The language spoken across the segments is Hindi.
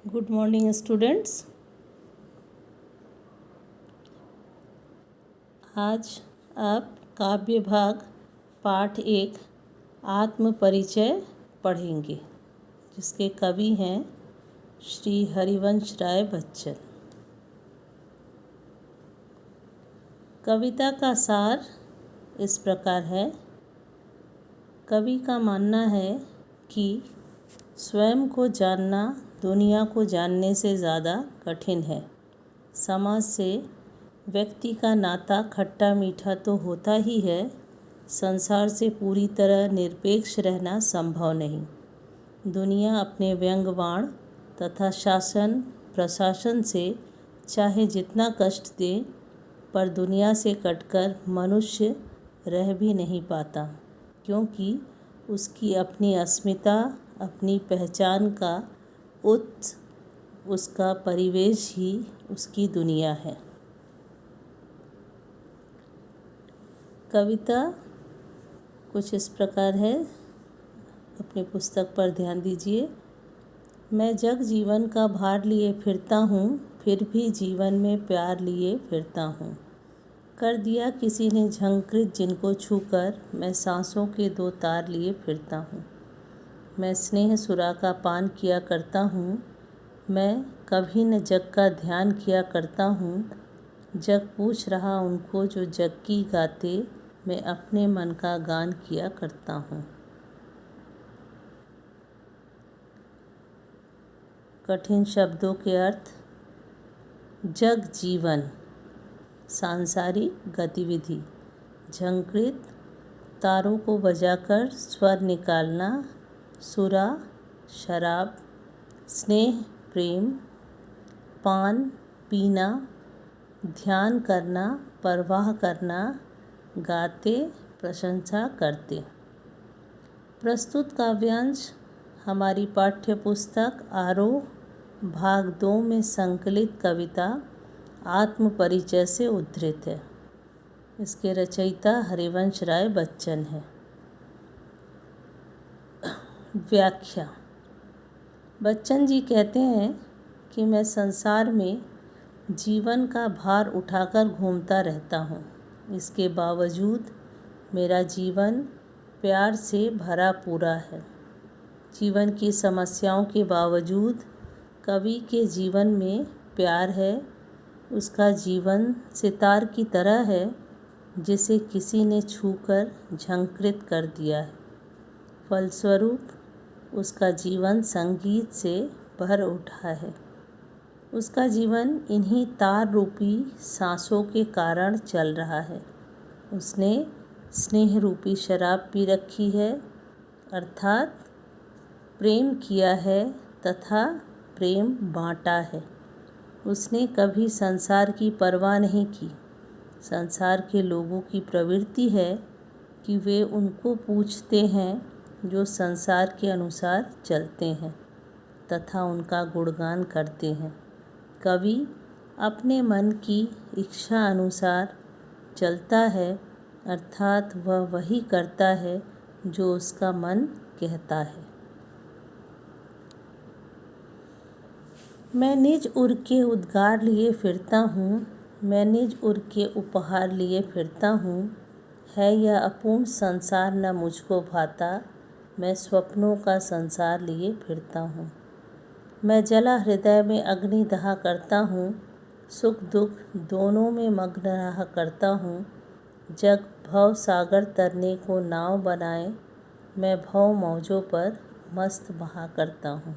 Good morning students. आज आप काव्य भाग पाठ 1 आत्म परिचय पढ़ेंगे, जिसके कवि हैं श्री हरिवंश राय बच्चन। कविता का सार इस प्रकार है। कवि का मानना है कि स्वयं को जानना दुनिया को जानने से ज़्यादा कठिन है। समाज से व्यक्ति का नाता खट्टा मीठा तो होता ही है, संसार से पूरी तरह निरपेक्ष रहना संभव नहीं। दुनिया अपने व्यंग्यवाण तथा शासन प्रशासन से चाहे जितना कष्ट दे, पर दुनिया से कटकर मनुष्य रह भी नहीं पाता, क्योंकि उसकी अपनी अस्मिता, अपनी पहचान का उत्स उसका परिवेश ही उसकी दुनिया है। कविता कुछ इस प्रकार है, अपनी पुस्तक पर ध्यान दीजिए। मैं जग जीवन का भार लिए फिरता हूँ, फिर भी जीवन में प्यार लिए फिरता हूँ। कर दिया किसी ने झंकृत जिनको छूकर, मैं सांसों के 2 तार लिए फिरता हूँ। मैं स्नेह सुरा का पान किया करता हूँ, मैं कभी न जग का ध्यान किया करता हूँ। जग पूछ रहा उनको जो जग की गाते, मैं अपने मन का गान किया करता हूँ। कठिन शब्दों के अर्थ। जग जीवन सांसारिक गतिविधि। झंकृत तारों को बजाकर स्वर निकालना। सुरा शराब। स्नेह प्रेम। पान पीना। ध्यान करना परवाह करना। गाते प्रशंसा करते। प्रस्तुत काव्यांश हमारी पाठ्य पुस्तक आरोह भाग 2 में संकलित कविता आत्म परिचय से उद्धृत है। इसके रचयिता हरिवंश राय बच्चन है। व्याख्या। बच्चन जी कहते हैं कि मैं संसार में जीवन का भार उठाकर घूमता रहता हूँ। इसके बावजूद मेरा जीवन प्यार से भरा पूरा है। जीवन की समस्याओं के बावजूद कवि के जीवन में प्यार है। उसका जीवन सितार की तरह है, जिसे किसी ने छूकर झंकृत कर दिया है। फलस्वरूप उसका जीवन संगीत से भर उठा है। उसका जीवन इन्हीं तार रूपी सांसों के कारण चल रहा है। उसने स्नेह रूपी शराब पी रखी है, अर्थात प्रेम किया है तथा प्रेम बांटा है। उसने कभी संसार की परवाह नहीं की। संसार के लोगों की प्रवृत्ति है कि वे उनको पूछते हैं जो संसार के अनुसार चलते हैं तथा उनका गुणगान करते हैं। कवि अपने मन की इच्छा अनुसार चलता है, अर्थात वह वही करता है जो उसका मन कहता है। मैं निज उर के उद्गार लिए फिरता हूँ, मैं निज उर के उपहार लिए फिरता हूँ। है यह अपूर्ण संसार न मुझको भाता, मैं स्वप्नों का संसार लिए फिरता हूँ। मैं जला हृदय में अग्नि दहा करता हूँ, सुख दुख दोनों में मग्न रहा करता हूँ। जग भव सागर तरने को नाव बनाए, मैं भव मौजों पर मस्त बहा करता हूँ।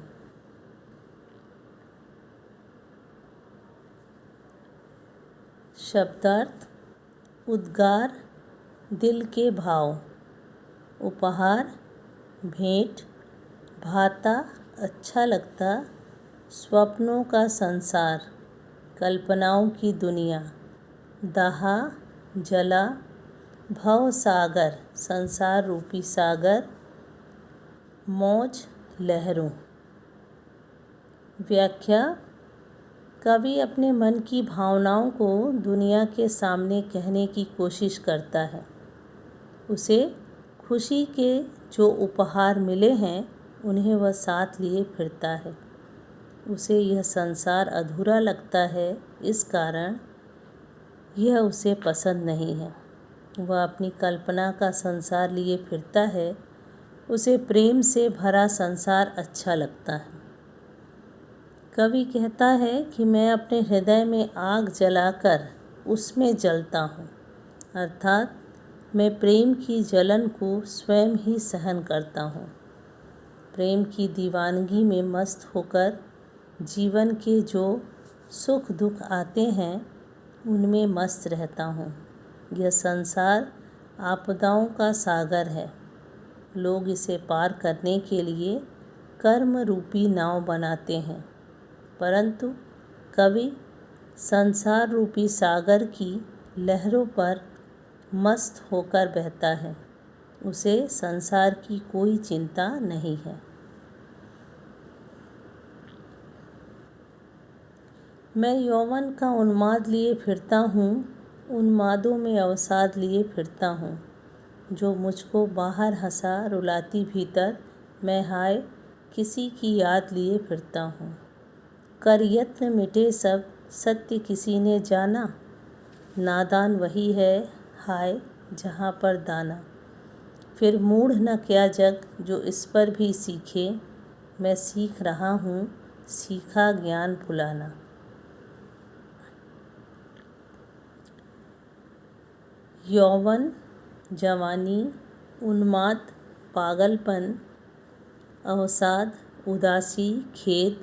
शब्दार्थ। उद्गार दिल के भाव। उपहार भेंट। भाता अच्छा लगता। स्वप्नों का संसार कल्पनाओं की दुनिया। दहा जला। भव सागर संसार रूपी सागर। मौज लहरों। व्याख्या। कवि अपने मन की भावनाओं को दुनिया के सामने कहने की कोशिश करता है। उसे खुशी के जो उपहार मिले हैं, उन्हें वह साथ लिए फिरता है। उसे यह संसार अधूरा लगता है, इस कारण यह उसे पसंद नहीं है। वह अपनी कल्पना का संसार लिए फिरता है। उसे प्रेम से भरा संसार अच्छा लगता है। कवि कहता है कि मैं अपने हृदय में आग जलाकर उसमें जलता हूँ, अर्थात मैं प्रेम की जलन को स्वयं ही सहन करता हूँ। प्रेम की दीवानगी में मस्त होकर जीवन के जो सुख दुख आते हैं उनमें मस्त रहता हूँ। यह संसार आपदाओं का सागर है। लोग इसे पार करने के लिए कर्म रूपी नाव बनाते हैं, परंतु कवि संसार रूपी सागर की लहरों पर मस्त होकर बहता है। उसे संसार की कोई चिंता नहीं है। मैं यौवन का उन्माद लिए फिरता हूँ, उन्मादों में अवसाद लिए फिरता हूँ। जो मुझको बाहर हंसा रुलाती भीतर, मैं हाय किसी की याद लिए फिरता हूँ। कर यत्न मिटे सब, सत्य किसी ने जाना। नादान वही है हाय जहाँ पर दाना। फिर मूढ़ न क्या जग जो इस पर भी सीखे। मैं सीख रहा हूँ सीखा ज्ञान भुलाना। यौवन, जवानी, उन्माद, पागलपन, अवसाद, उदासी, खेद,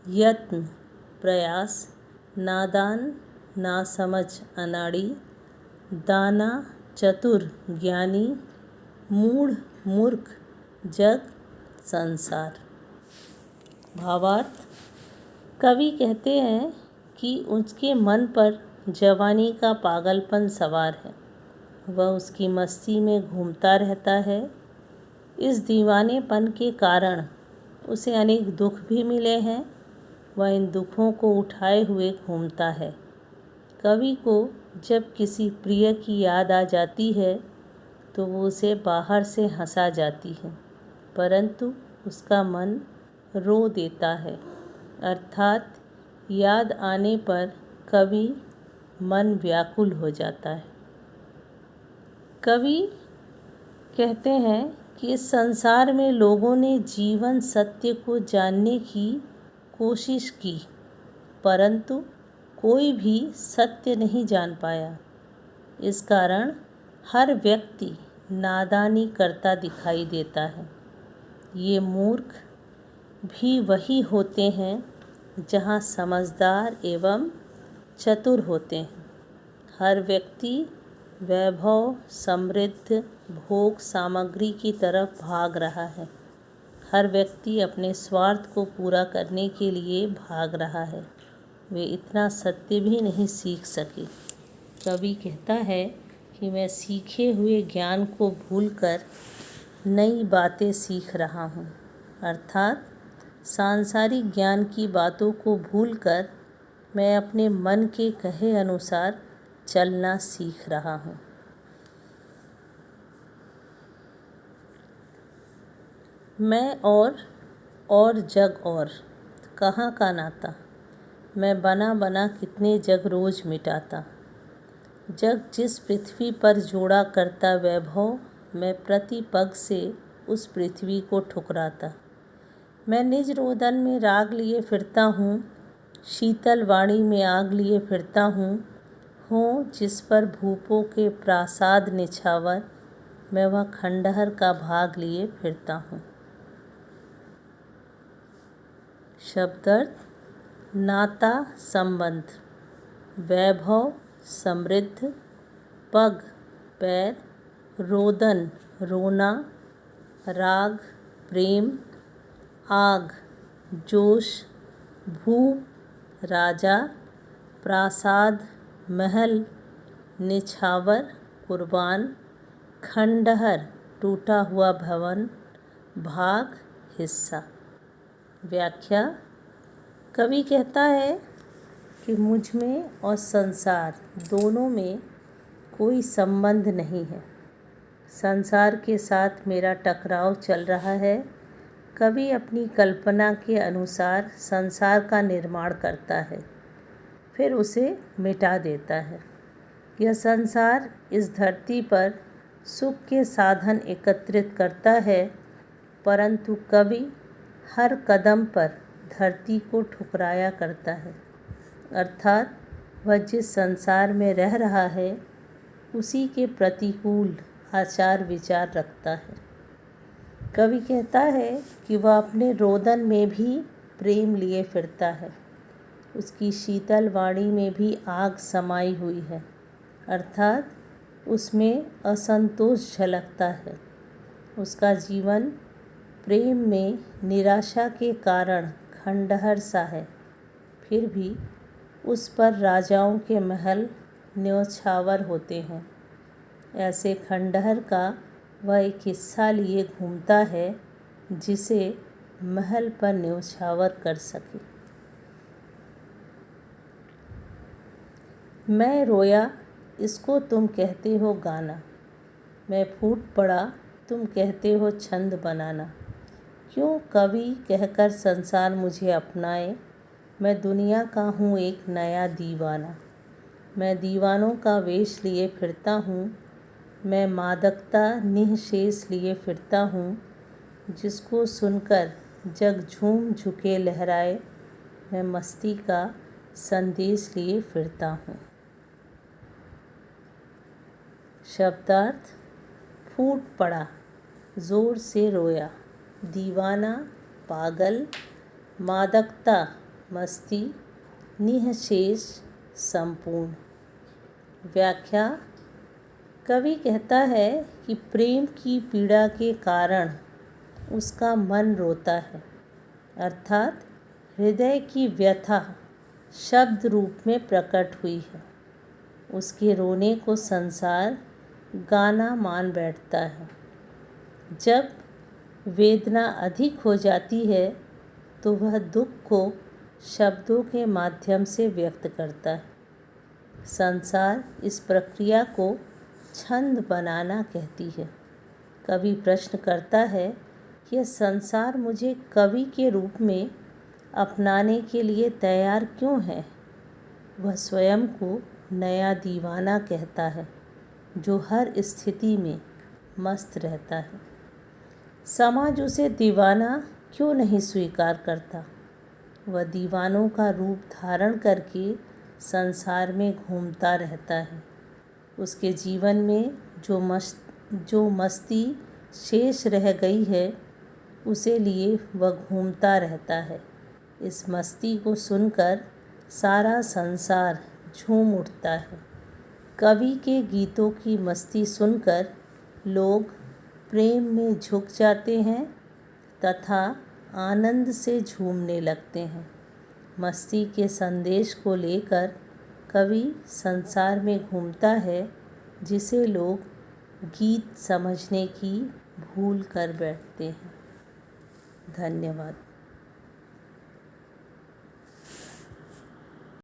यत्न, प्रयास, नादान, नासमझ, अनाड़ी, दाना, चतुर, ज्ञानी, मूढ़, मूर्ख, जग, संसार। भावार्थ: कवि कहते हैं कि उसके मन पर जवानी का पागलपन सवार है। वह उसकी मस्ती में घूमता रहता है। इस दीवानेपन के कारण उसे अनेक दुख भी मिले हैं। वह इन दुखों को उठाए हुए घूमता है। कवि को जब किसी प्रिय की याद आ जाती है तो वो उसे बाहर से हंसा जाती है, परंतु उसका मन रो देता है, अर्थात याद आने पर कवि मन व्याकुल हो जाता है। कवि कहते हैं कि इस संसार में लोगों ने जीवन सत्य को जानने की कोशिश की, परंतु कोई भी सत्य नहीं जान पाया। इस कारण हर व्यक्ति नादानी करता दिखाई देता है। ये मूर्ख भी वही होते हैं जहाँ समझदार एवं चतुर होते हैं। हर व्यक्ति वैभव, समृद्ध, भोग सामग्री की तरफ भाग रहा है। हर व्यक्ति अपने स्वार्थ को पूरा करने के लिए भाग रहा है। वे इतना सत्य भी नहीं सीख सके। कवि कहता है कि मैं सीखे हुए ज्ञान को भूलकर नई बातें सीख रहा हूँ, अर्थात सांसारिक ज्ञान की बातों को भूलकर मैं अपने मन के कहे अनुसार चलना सीख रहा हूँ। मैं और जग और कहाँ का नाता। मैं बना बना कितने जग रोज मिटाता। जग जिस पृथ्वी पर जोड़ा करता वैभव, मैं प्रति पग से उस पृथ्वी को ठुकराता। मैं निज रोदन में राग लिए फिरता हूँ, शीतल वाणी में आग लिए फिरता हूँ। जिस पर भूपों के प्रासाद निछावर, मैं वह खंडहर का भाग लिए फिरता हूँ। शब्दार्थ: नाता संबंध, वैभव समृद्ध, पग पैर, रोदन रोना, राग प्रेम, आग जोश, भूप राजा, प्रासाद महल, निछावर कुर्बान, खंडहर टूटा हुआ भवन, भाग हिस्सा। व्याख्या: कवि कहता है कि मुझ में और संसार दोनों में कोई संबंध नहीं है। संसार के साथ मेरा टकराव चल रहा है, कवि अपनी कल्पना के अनुसार संसार का निर्माण करता है, फिर उसे मिटा देता है। यह संसार इस धरती पर सुख के साधन एकत्रित करता है, परंतु कवि हर कदम पर धरती को ठुकराया करता है। अर्थात वह जिस संसार में रह रहा है उसी के प्रतिकूल आचार विचार रखता है। कवि कहता है कि वह अपने रोदन में भी प्रेम लिए फिरता है, उसकी शीतल वाणी में भी आग समाई हुई है, अर्थात उसमें असंतोष झलकता है। उसका जीवन प्रेम में निराशा के कारण खंडहर सा है, फिर भी उस पर राजाओं के महल न्योछावर होते हैं। ऐसे खंडहर का वह एक हिस्सा लिए घूमता है जिसे महल पर न्योछावर कर सके। मैं रोया इसको तुम कहते हो गाना, मैं फूट पड़ा तुम कहते हो छंद बनाना। क्यों कवि कहकर संसार मुझे अपनाए, मैं दुनिया का हूँ एक नया दीवाना। मैं दीवानों का वेश लिए फिरता हूँ, मैं मादकता निःशेष लिए फिरता हूँ। जिसको सुनकर जग झूम झुके लहराए, मैं मस्ती का संदेश लिए फिरता हूँ। शब्दार्थ: फूट पड़ा, ज़ोर से रोया, दीवाना, पागल, मादकता, मस्ती, निःशेष, संपूर्ण। व्याख्या: कवि कहता है कि प्रेम की पीड़ा के कारण उसका मन रोता है, अर्थात हृदय की व्यथा शब्द रूप में प्रकट हुई है। उसके रोने को संसार गाना मान बैठता है। जब वेदना अधिक हो जाती है तो वह दुख को शब्दों के माध्यम से व्यक्त करता है। संसार इस प्रक्रिया को छंद बनाना कहती है। कवि प्रश्न करता है कि यह संसार मुझे कवि के रूप में अपनाने के लिए तैयार क्यों है। वह स्वयं को नया दीवाना कहता है जो हर स्थिति में मस्त रहता है। समाज उसे दीवाना क्यों नहीं स्वीकार करता। वह दीवानों का रूप धारण करके संसार में घूमता रहता है। उसके जीवन में जो मस्ती शेष रह गई है उसे लिए वह घूमता रहता है। इस मस्ती को सुनकर सारा संसार झूम उठता है। कवि के गीतों की मस्ती सुनकर लोग प्रेम में झुक जाते हैं तथा आनंद से झूमने लगते हैं। मस्ती के संदेश को लेकर कवि संसार में घूमता है जिसे लोग गीत समझने की भूल कर बैठते हैं। धन्यवाद।